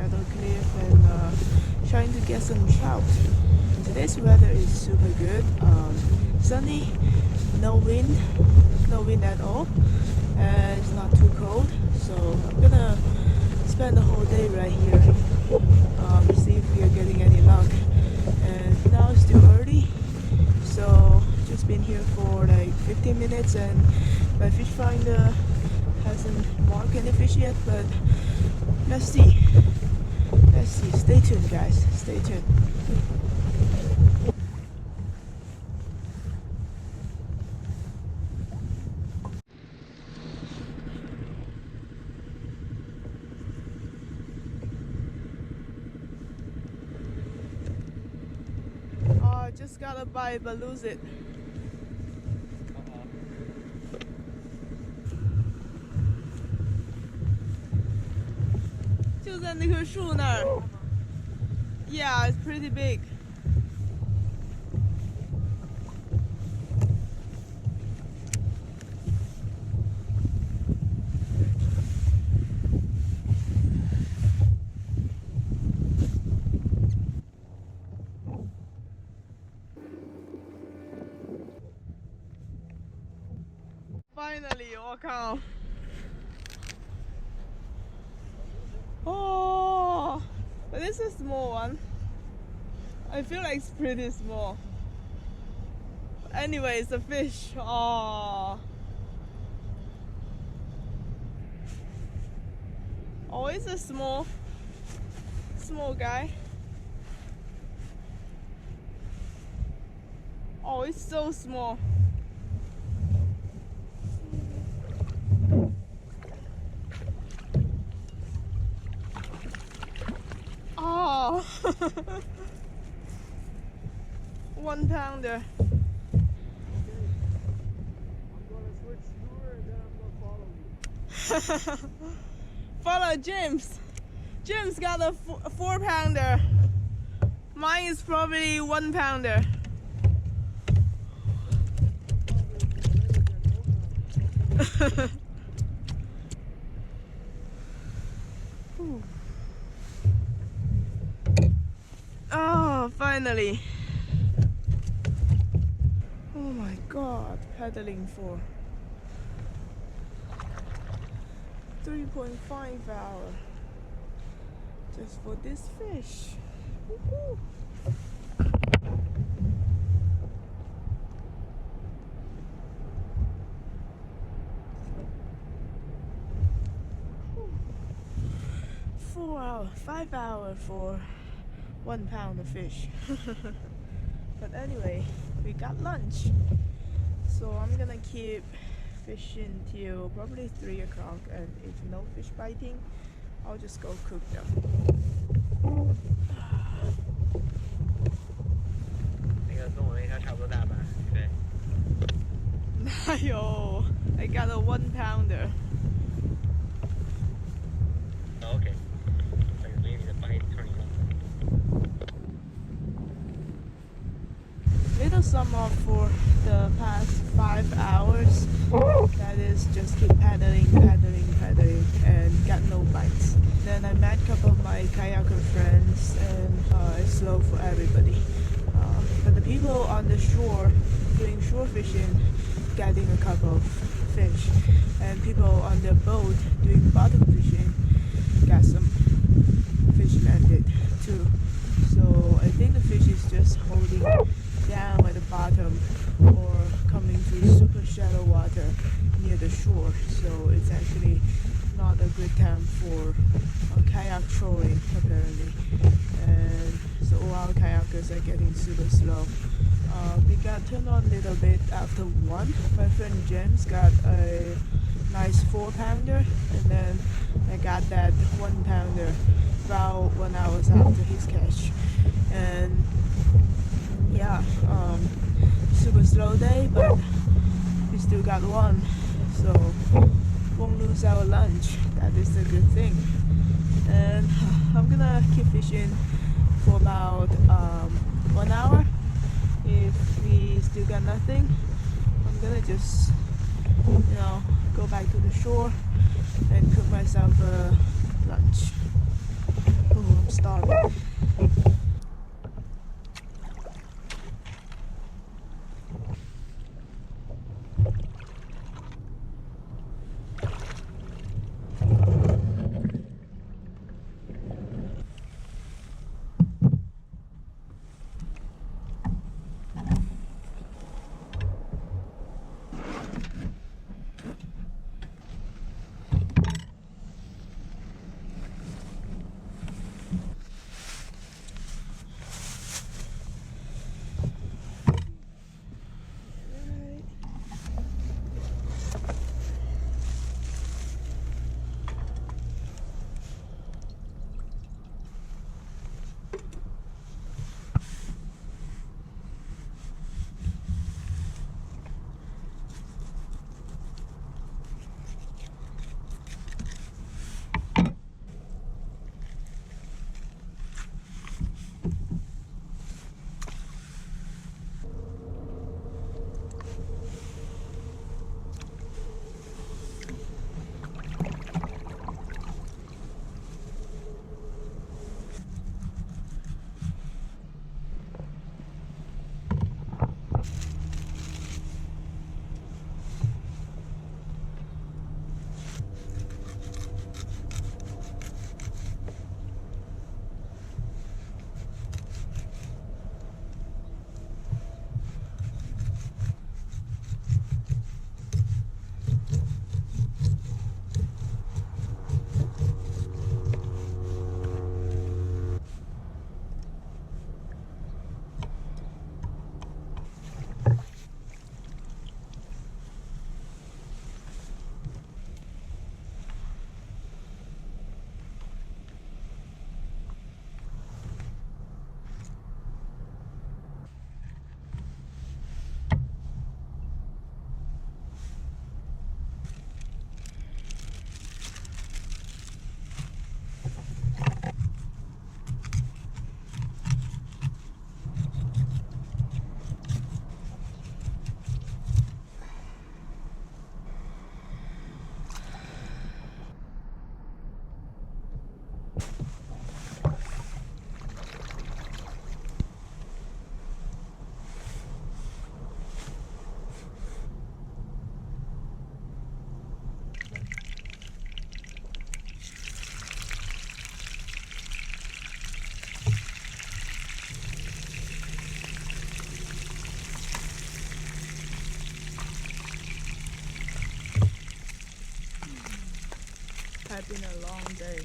shadow cliff and trying to get some trout. Today's weather is super good. Sunny, no wind, no wind at all, and it's not too cold. So I'm gonna spend the whole day right here. See if we are getting any luck. And now it's still early, so just been here for like 15 minutes, and my fish finder hasn't marked any fish yet. But let's see. Let's see. Stay tuned, guys. Stay tuned. Just got a bite but lose it. 就在那棵树那儿。Yeah, it's pretty big. Finally, 我靠！ Oh, but this is a small one. I feel like it's pretty small. Anyway, it's a fish. Oh, oh, it's a small guy. Oh, it's so small. Oh, 1 pounder. I'm gonna switch lure and then I'm gonna follow you. Follow James. James got a 4 pounder. Mine is probably 1 pounder. Oh, finally. Oh my god, paddling for 3.5 hours just for this fish. Woo-hoo. Wow, 5 hours for 1 pound of fish. But anyway, we got lunch, so I'm gonna keep fishing till probably 3 o'clock, and if no fish biting, I'll just go cook them. 那个跟我那条差不多大吧？对。哪有 I got a 1 pounder. Okay. So you're leaving the bite turning on. Little summer for the past 5 hours. That is just keep paddling, and got no bites. Then I met a couple of my kayaker friends, and it's slow for everybody. But the people on the shore doing shore fishing, getting a couple of fish, and people on the boat doing bottom fishing got some fish landed too. So I think the fish is just holding down at the bottom or coming to super shallow water near the shore. So it's actually not a good time for kayak trolling apparently. And so all our kayakers are getting super slow. We got turned on a little bit after 1. My friend James got a nice 4 pounder, and then I got that 1 pounder about 1 hour after his catch. And yeah, super slow day, but we still got one, so won't lose our lunch. That is a good thing. And I'm gonna keep fishing for about 1 hour. If we still got nothing, I'm gonna just go back to the shore and cook myself a lunch. Oh, I'm starving. It's been a long day.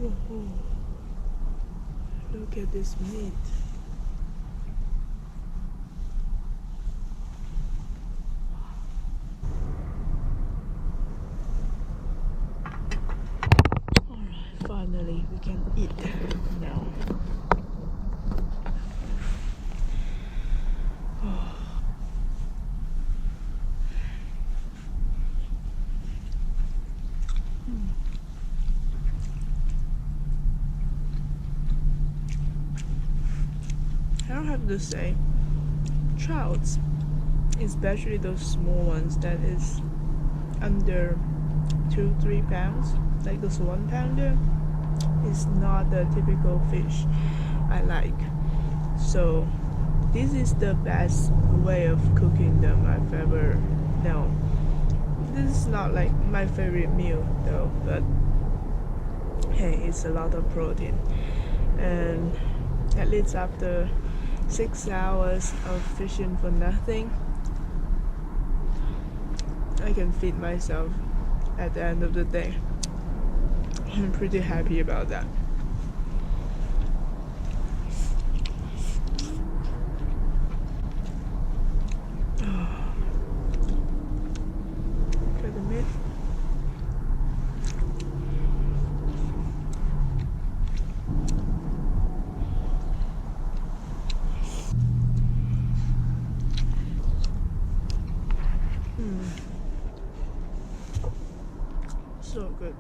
Whoa. Look at this meat. Alright, finally we can eat now. I don't have to say, trouts, especially those small ones that is under 2-3 pounds, like this 1 pounder, is not the typical fish I like. So this is the best way of cooking them I've ever known. This is not like my favorite meal though, but hey, it's a lot of protein, and at least after 6 hours of fishing for nothing, I can feed myself at the end of the day. I'm pretty happy about that. Got the meat. So good.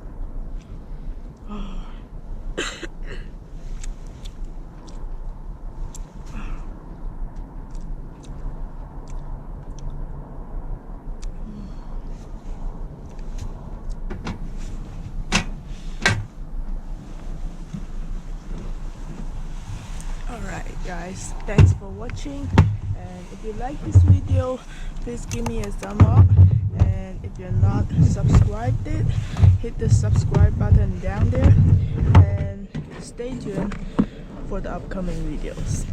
Alright guys, thanks for watching, and if you like this video, please give me a thumb up, and if you're not subscribed it, hit the subscribe button down there, and stay tuned for the upcoming videos.